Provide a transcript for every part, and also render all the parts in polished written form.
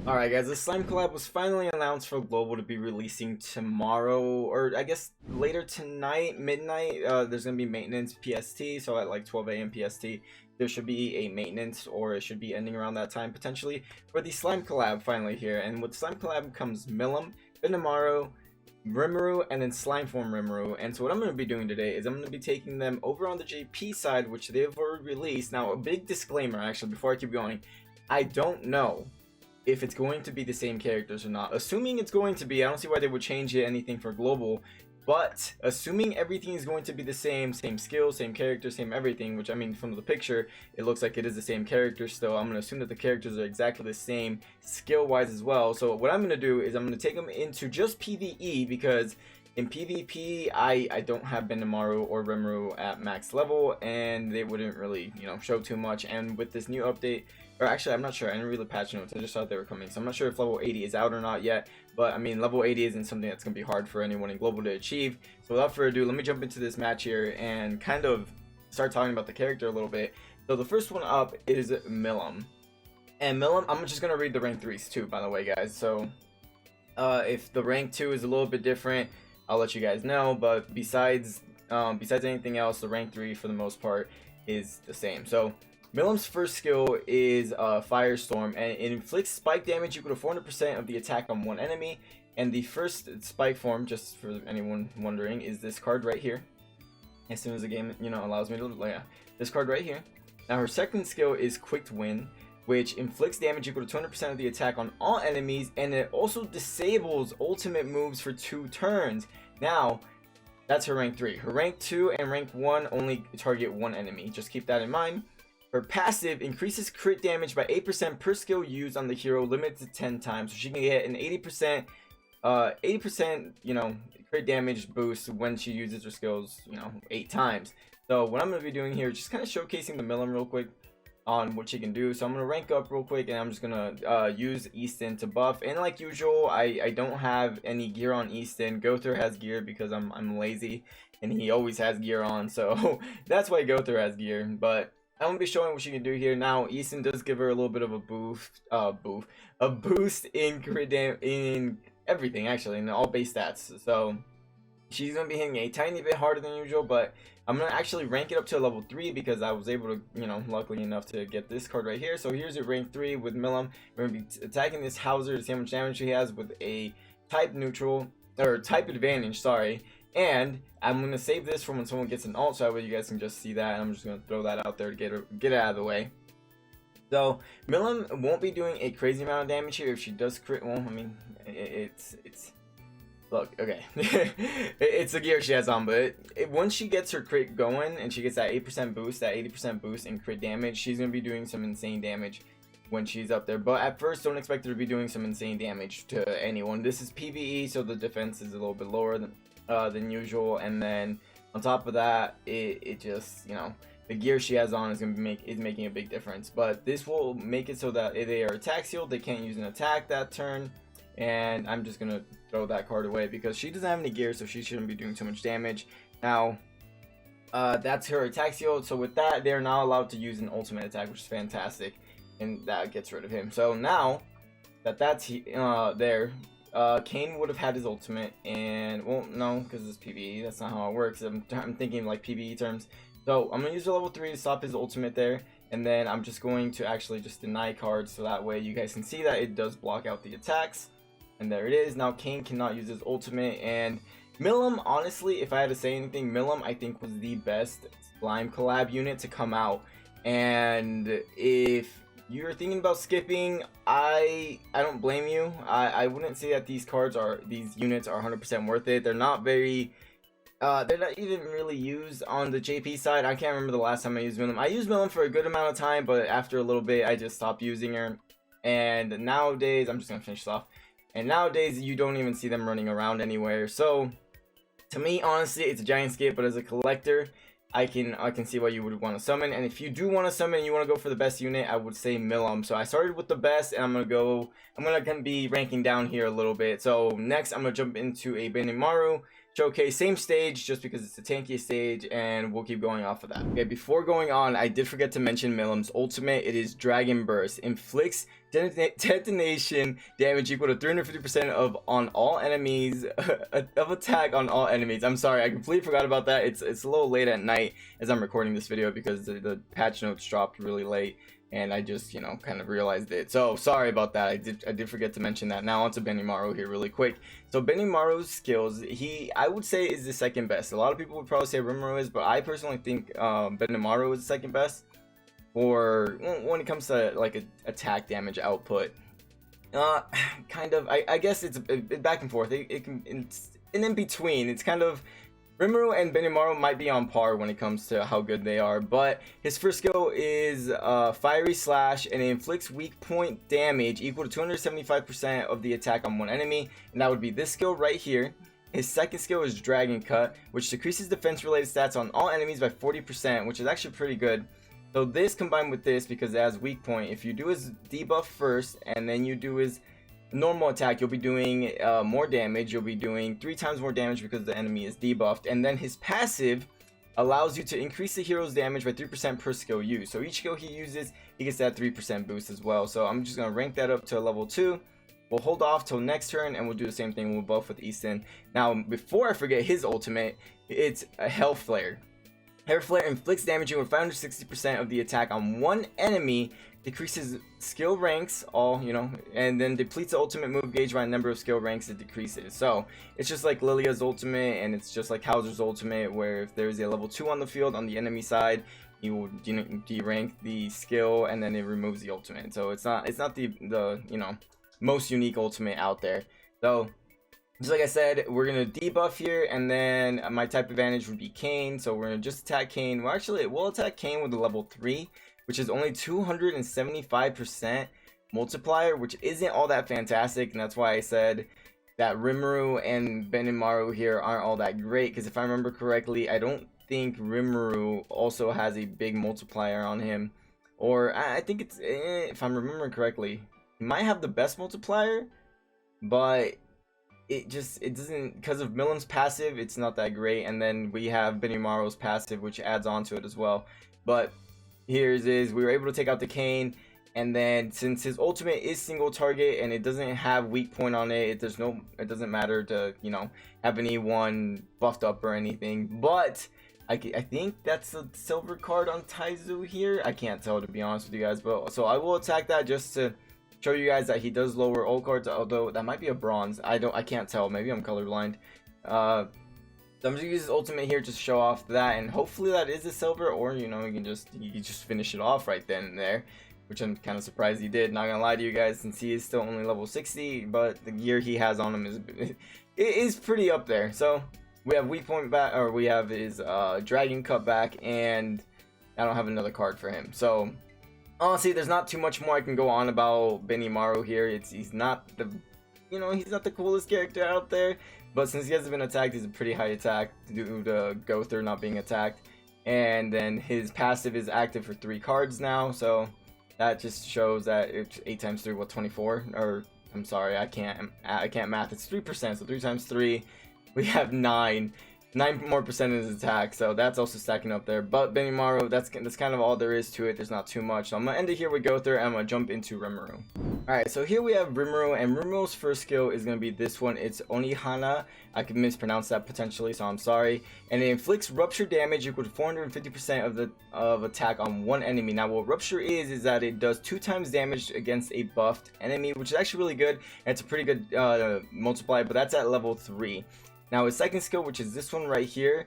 Alright guys, the Slime collab was finally announced for Global to be releasing tomorrow, or I guess later tonight, midnight. There's going to be maintenance PST, so at like 12 a.m. PST, there should be a maintenance, or it should be ending around that time potentially, for the Slime collab finally here. And with Slime collab comes Milim, Benamaru, Rimuru, and then Slime Form Rimuru. And so what I'm going to be doing today is I'm going to be taking them over on the JP side, which they've already released. Now, a big disclaimer actually before I keep going, I don't know if it's going to be the same characters or not. Assuming it's going to be, I don't see why they would change anything for global, but assuming everything is going to be the same skills, same character, same everything, which I mean from the picture it looks like it is the same character still. I'm going to assume that the characters are exactly the same skill wise as well. So what I'm going to do is I'm going to take them into just PvE, because in PvP, I don't have Benamaru or Rimuru at max level, and they wouldn't really, show too much. And with this new update, or actually, I'm not sure. I didn't read the patch notes. I just thought they were coming. So I'm not sure if level 80 is out or not yet. But I mean, level 80 isn't something that's going to be hard for anyone in Global to achieve. So without further ado, let me jump into this match here and kind of start talking about the character a little bit. So the first one up is Milim. And Milim, I'm just going to read the rank 3s too, by the way, guys. So if the rank 2 is a little bit different, I'll let you guys know. But besides anything else, the rank 3 for the most part is the same. So Milim's first skill is Firestorm, and it inflicts spike damage equal to 400% of the attack on one enemy. And the first spike form, just for anyone wondering, is this card right here. As soon as the game, allows me to, this card right here. Now her second skill is Quick Win, which inflicts damage equal to 200% of the attack on all enemies, and it also disables ultimate moves for 2 turns. Now, that's her rank 3. Her rank 2 and rank 1 only target one enemy. Just keep that in mind. Her passive increases crit damage by 8% per skill used on the hero, limited to 10 times. So she can get an 80%, crit damage boost when she uses her skills, 8 times. So what I'm going to be doing here is just kind of showcasing the Milim real quick on what she can do. So I'm going to rank up real quick, and I'm just going to use Easton to buff. And like usual, I don't have any gear on Easton. Gother has gear because I'm lazy, and he always has gear on. So that's why Gother has gear. But I'm gonna be showing what she can do here. Now, Easton does give her a little bit of a boost in crit in everything, actually, in all base stats. So she's gonna be hitting a tiny bit harder than usual, but I'm gonna actually rank it up to level 3 because I was able to, luckily enough to get this card right here. So here's your rank 3 with Milim. We're gonna be attacking this Hauser to see how much damage he has with a type neutral, or type advantage, sorry. And I'm going to save this for when someone gets an ult, so that way you guys can just see that. And I'm just going to throw that out there to get it out of the way. So Milim won't be doing a crazy amount of damage here if she does crit. Well, I mean, it's look, okay. It's the gear she has on, but once she gets her crit going and she gets that 8% boost, that 80% boost in crit damage, she's going to be doing some insane damage when she's up there. But at first, don't expect her to be doing some insane damage to anyone. This is PvE, so the defense is a little bit lower than usual, and then on top of that, it just, the gear she has on is making a big difference. But this will make it so that if they are attack sealed, they can't use an attack that turn. And I'm just gonna throw that card away because she doesn't have any gear, so she shouldn't be doing too much damage. Now, that's her attack sealed. So with that, they're now allowed to use an ultimate attack, which is fantastic, and that gets rid of him. So now that that's there, Kane would have had his ultimate, and well, no, because it's PvE. That's not how it works. I'm thinking like PvE terms. So I'm gonna use a level 3 to stop his ultimate there, and then I'm just going to actually just deny cards, so that way you guys can see that it does block out the attacks. And there it is. Now Kane cannot use his ultimate, and Milim, honestly, if I had to say anything, Milim I think was the best Slime collab unit to come out. And if you're thinking about skipping, I don't blame you. I wouldn't say that these units are 100% worth it. They're not very they're not even really used on the JP side. I can't remember the last time I used Milim. I used Milim for a good amount of time, but after a little bit I just stopped using her. And nowadays, I'm just gonna finish this off. And nowadays you don't even see them running around anywhere. So to me, honestly, it's a giant skip, but as a collector, I can see why you would want to summon. And if you do want to summon and you want to go for the best unit, I would say Milim. So I started with the best, and I'm gonna be ranking down here a little bit. So next I'm gonna jump into a Benamaru, showcase. Same stage, just because it's the tankiest stage, and we'll keep going off of that. Okay, before going on, I did forget to mention Milim's ultimate. It is Dragon Burst. Inflicts detonation damage equal to 350% of on all enemies of attack on all enemies. I'm sorry, I completely forgot about that. It's a little late at night as I'm recording this video because the patch notes dropped really late, and I just, you know, kind of realized it. So sorry about that. I did forget to mention that. Now onto Benimaru here really quick. So Benimaru's skills, I would say is the second best. A lot of people would probably say Rimuru is, but I personally think Benimaru is the second best. Or when it comes to like attack damage output, kind of. I guess it's back and forth. It's in between. It's kind of. Rimuru and Benimaru might be on par when it comes to how good they are, but his first skill is Fiery Slash, and it inflicts weak point damage equal to 275% of the attack on one enemy, and that would be this skill right here. His second skill is Dragon Cut, which decreases defense related stats on all enemies by 40%, which is actually pretty good. So this combined with this, because it has weak point, if you do his debuff first and then you do his normal attack, you'll be doing more damage. You'll be doing 3 times more damage because the enemy is debuffed. And then his passive allows you to increase the hero's damage by 3% per skill used. So each skill he uses, he gets that 3% boost as well. So I'm just going to rank that up to level 2. We'll hold off till next turn and we'll do the same thing. We'll buff with Easton. Now, before I forget his ultimate, it's a Hell Flare. Hell Flare inflicts damage with 560% of the attack on one enemy, decreases skill ranks, and then depletes the ultimate move gauge by a number of skill ranks it decreases. So it's just like Lilia's ultimate, and it's just like Hauser's ultimate, where if there's a level 2 on the field on the enemy side, he will derank the skill, and then it removes the ultimate. So it's not the most unique ultimate out there. So just like I said, we're gonna debuff here, and then my type advantage would be Kane. So we're gonna just attack Kane. Well, actually, we'll attack Kane with a level 3, which is only 275% multiplier, which isn't all that fantastic, and that's why I said that Rimuru and Benimaru here aren't all that great. Because if I remember correctly, I don't think Rimuru also has a big multiplier on him, or I think it's if I'm remembering correctly, he might have the best multiplier, but it doesn't, because of Milim's passive, it's not that great. And then we have Benimaru's passive, which adds on to it as well. But here's we were able to take out the Kane, and then since his ultimate is single target and it doesn't have weak point on it, it doesn't matter to have anyone buffed up or anything. But I think that's a silver card on Taizu here. I can't tell, to be honest with you guys, but so I will attack that just to show you guys that he does lower ult cards, although that might be a bronze. I can't tell. Maybe I'm colorblind. So I'm just gonna use his ultimate here to show off that, and hopefully that is a silver, or you can just finish it off right then and there, which I'm kind of surprised he did. Not gonna lie to you guys, since he is still only level 60, but the gear he has on him is pretty up there. So we have weak point back, or we have his Dragon Cut back, and I don't have another card for him. So honestly, there's not too much more I can go on about Benimaru here. He's not the he's not the coolest character out there, but since he hasn't been attacked, he's a pretty high attack due to Gowther not being attacked. And then his passive is active for 3 cards now, so that just shows that it's 8 times 3, what, 24? Or I'm sorry, I can't math. It's 3%, so 3 times 3, we have 9 more percent in his attack, so that's also stacking up there. But Benimaru, that's kind of all there is to it. There's not too much, so I'm gonna end it here with Gowther, and I'm gonna jump into Rimuru. Alright, so here we have Rimuru, and Rimuru's first skill is gonna be this one. It's Onihana. I could mispronounce that potentially, so I'm sorry. And it inflicts rupture damage equal to 450% of attack on one enemy. Now what rupture is that it does 2 times damage against a buffed enemy, which is actually really good, and it's a pretty good multiplier, but that's at level 3. Now his second skill, which is this one right here,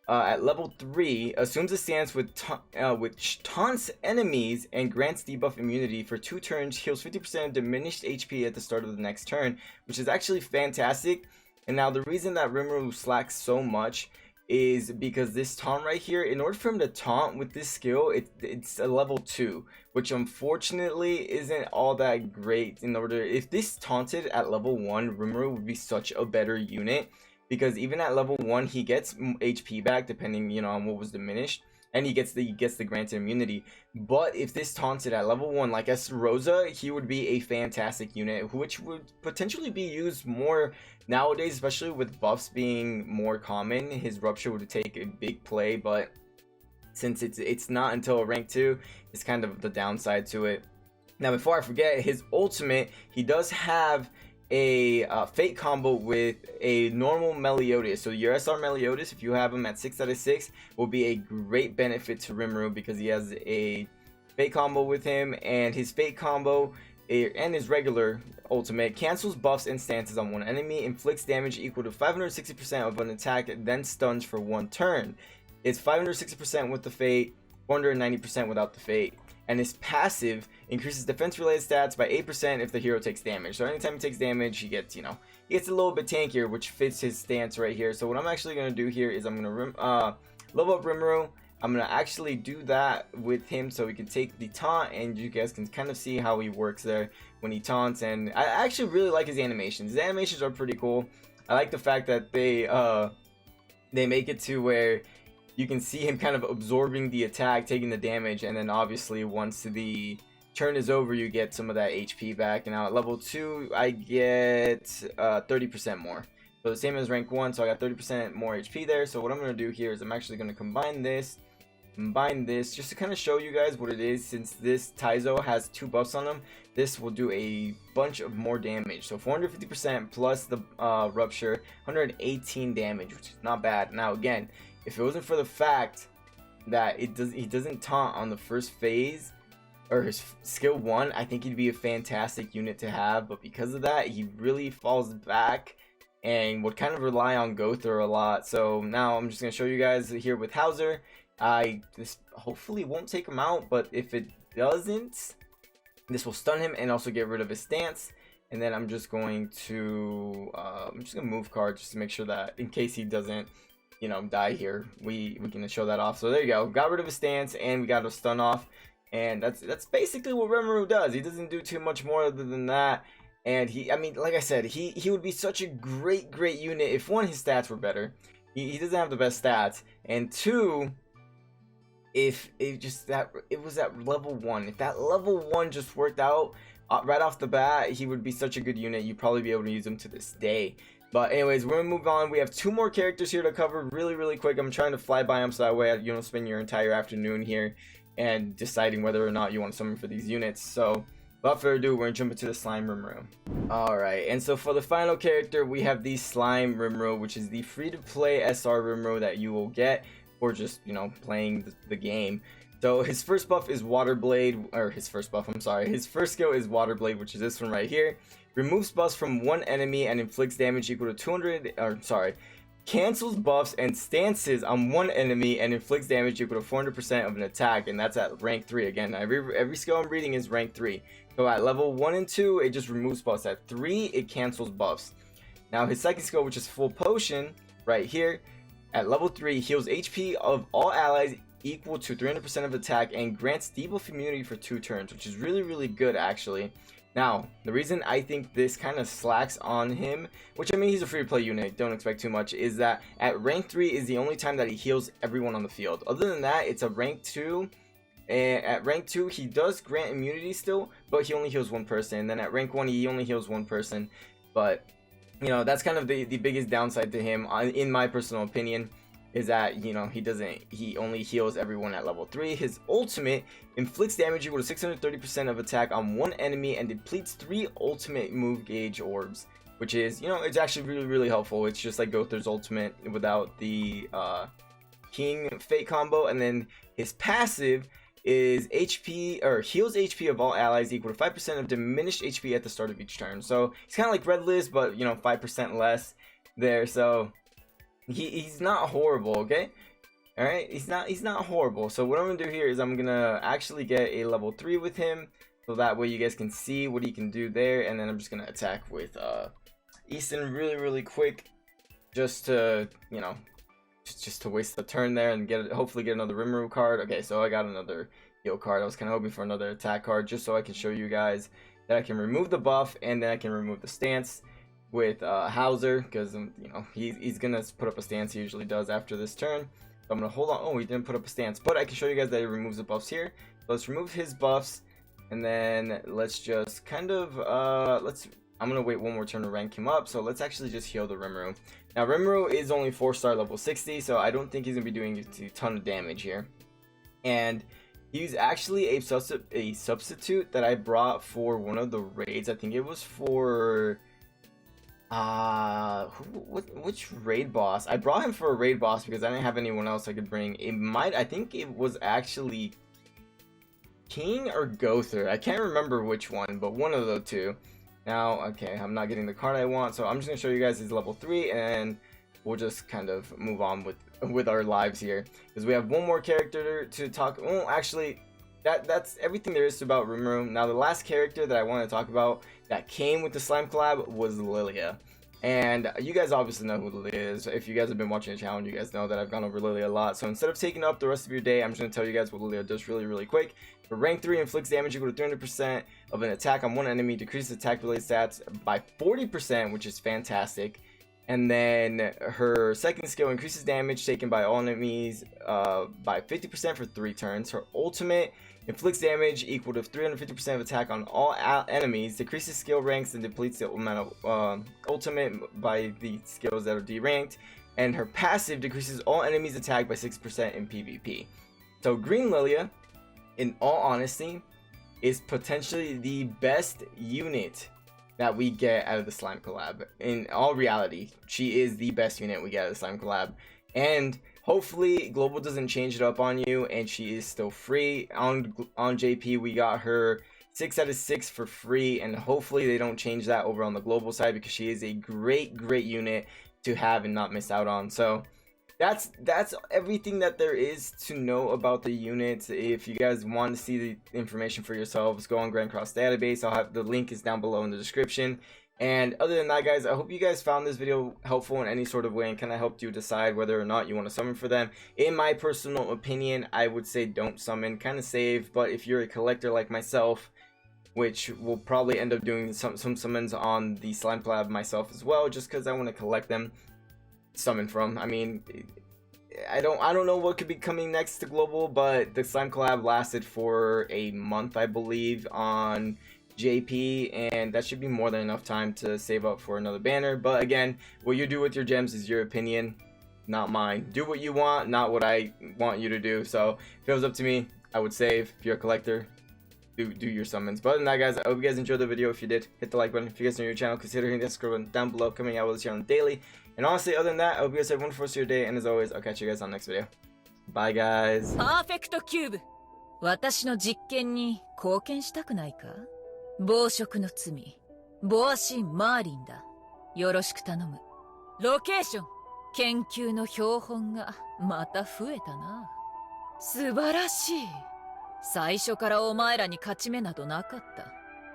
at level 3, assumes a stance which taunts enemies and grants debuff immunity for 2 turns, heals 50% of diminished HP at the start of the next turn, which is actually fantastic. And now the reason that Rimuru slacks so much is because this taunt right here, in order for him to taunt with this skill, it's a level 2, which unfortunately isn't all that great. If this taunted at level 1, Rimuru would be such a better unit, because even at level 1 he gets HP back depending on what was diminished. and he gets the granted immunity. But if this taunted at level 1 like S Rosa, he would be a fantastic unit, which would potentially be used more nowadays, especially with buffs being more common. His rupture would take a big play, but since it's not until rank 2, it's kind of the downside to it. Now before I forget, his ultimate, he does have a fate combo with a normal Meliodas. So your SR Meliodas, if you have him at 6 out of 6, will be a great benefit to Rimuru because he has a fate combo with him, and his fate combo and his regular ultimate cancels buffs and stances on one enemy, inflicts damage equal to 560% of an attack, then stuns for 1 turn. It's 560% with the fate, 490% without the fate. And his passive increases defense related stats by 8% if the hero takes damage. So anytime he takes damage, he gets, he gets a little bit tankier, which fits his stance right here. So what I'm actually going to do here is I'm going to level up Rimuru. I'm going to actually do that with him so we can take the taunt, and you guys can kind of see how he works there when he taunts. And I actually really like his animations. His animations are pretty cool. I like the fact that they make it to where you can see him kind of absorbing the attack, taking the damage, and then obviously once the turn is over, you get some of that HP back. And now at level 2, I get 30% more. So the same as rank 1, so I got 30% more HP there. So what I'm going to do here is I'm actually going to combine this just to kind of show you guys what it is. Since this Taizo has 2 buffs on him, this will do a bunch of more damage. So 450% plus the rupture, 118 damage, which is not bad. Now again, if it wasn't for the fact that he doesn't taunt on the first phase or his skill 1, I think he'd be a fantastic unit to have. But because of that, he really falls back and would kind of rely on Gowther a lot. So now I'm just gonna show you guys here with Hauser. This hopefully won't take him out, but if it doesn't, this will stun him and also get rid of his stance. And then I'm just going to move card just to make sure that in case he doesn't die here, we can show that off. So there you go, got rid of his stance and we got a stun off, and that's basically what Rimuru does. He doesn't do too much more other than that. And I mean, like I said, he would be such a great unit if 1, his stats were better. He doesn't have the best stats, and 2, if it was at level 1, if that level 1 just worked out right off the bat, he would be such a good unit. You'd probably be able to use him to this day. But anyways, we're gonna move on. We have 2 more characters here to cover really quick. I'm trying to fly by them so that way you don't spend your entire afternoon here and deciding whether or not you want to summon for these units. So without further ado, we're gonna jump into the Slime Rimuru. Alright, and so for the final character, we have the Slime Rimuru, which is the free-to-play SR Rimuru that you will get for just playing the game. So his first buff is Water Blade, or his first skill is Water Blade, which is this one right here. Removes buffs from 1 enemy and inflicts damage equal to cancels buffs and stances on 1 enemy and inflicts damage equal to 400% of an attack, and that's at rank 3. Again, every skill I'm reading is rank 3. So at level 1 and 2, it just removes buffs. At 3, it cancels buffs. Now his second skill, which is Full Potion, right here, at level 3, heals HP of all allies equal to 300% of attack and grants debuff immunity for 2 turns, which is really good actually. Now, the reason I think this kind of slacks on him, which I mean he's a free-to-play unit, don't expect too much, is that at rank 3 is the only time that he heals everyone on the field. Other than that, it's a rank 2, and at rank 2 he does grant immunity still, but he only heals 1 person. And then at rank 1 he only heals 1 person. But that's kind of the biggest downside to him, in my personal opinion, is that he only heals everyone at level 3. His ultimate inflicts damage equal to 630% of attack on 1 enemy and depletes 3 ultimate move gauge orbs, which is it's actually really helpful. It's just like Gowther's ultimate without the King Fate combo. And then his passive is heals HP of all allies equal to 5% of diminished HP at the start of each turn. So he's kind of like Red List, but 5% less there. So he's not horrible, okay? Alright, he's not horrible. So what I'm gonna do here is I'm gonna actually get a level 3 with him, so that way you guys can see what he can do there. And then I'm just gonna attack with Easton really quick, just to just to waste the turn there and hopefully get another Rimuru card. Okay, so I got another heal card. I was kind of hoping for another attack card just so I can show you guys that I can remove the buff and then I can remove the stance with Hauser, because he's gonna put up a stance. He usually does after this turn. So I'm gonna hold on. Oh, he didn't put up a stance, but I can show you guys that he removes the buffs here. So let's remove his buffs, and then let's just kind of I'm gonna wait one more turn to rank him up. So let's actually just heal the Rimuru. Now Rimuru is only 4-star level 60, so I don't think he's gonna be doing a ton of damage here. And he's actually a substitute that I brought for one of the raids. I think it was for which raid boss? I brought him for a raid boss because I didn't have anyone else I could bring. I think it was actually King or Gother. I can't remember which one, but one of the two. Now, okay, I'm not getting the card I want, so I'm just gonna show you guys his level 3, and we'll just kind of move on with our lives here, because we have one more character to talk. Well, actually, that's everything there is about Rimuru. Now, the last character that I want to talk about that came with the slime collab was Lilia. And you guys obviously know who Lilia is. If you guys have been watching the channel, you guys know that I've gone over Lilia a lot. So instead of taking up the rest of your day, I'm just going to tell you guys what Lilia does really quick. For rank 3, inflicts damage equal to 300% of an attack on one enemy, decreases attack related stats by 40%, which is fantastic. And then her second skill increases damage taken by all enemies by 50% for 3 turns. Her ultimate inflicts damage equal to 350% of attack on all enemies, decreases skill ranks, and depletes the amount of ultimate by the skills that are D-ranked. And her passive decreases all enemies' attack by 6% in PvP. So Green Lilia, in all honesty, is potentially the best unit that we get out of the slime collab. In all reality, she is the best unit we get out of the slime collab. And hopefully Global doesn't change it up on you and she is still free. On JP we got her 6 out of 6 for free, and hopefully they don't change that over on the Global side, because she is a great unit to have and not miss out on. So that's everything that there is to know about the units. If you guys want to see the information for yourselves, go on Grand Cross database. I'll have the link is down below in the description. And other than that, guys, I hope you guys found this video helpful in any sort of way and kind of helped you decide whether or not you want to summon for them. In my personal opinion, I would say don't summon, kind of save. But if you're a collector like myself, which will probably end up doing some summons on the slime collab myself as well, just because I want to collect them, summon from. I mean, I don't know what could be coming next to Global, but the slime collab lasted for a month, I believe, on JP, and that should be more than enough time to save up for another banner. But again, what you do with your gems is your opinion, not mine. Do what you want, not what I want you to do. So if it was up to me, I would save. If you're a collector, do your summons. But other than that, guys, I hope you guys enjoyed the video. If you did, hit the like button. If you guys are new to the channel, consider hitting that subscribe button down below. Coming out with this here on the daily. And honestly, other than that, I hope you guys have a wonderful rest of your day. And as always, I'll catch you guys on the next video. Bye, guys. Perfect Cube. 私の実験に貢献したくないか? 暴食の罪、ボアシン・マーリンだ。よろしく頼む。ロケーション、研究の標本がまた増えたな。素晴らしい。最初からお前らに勝ち目などなかった。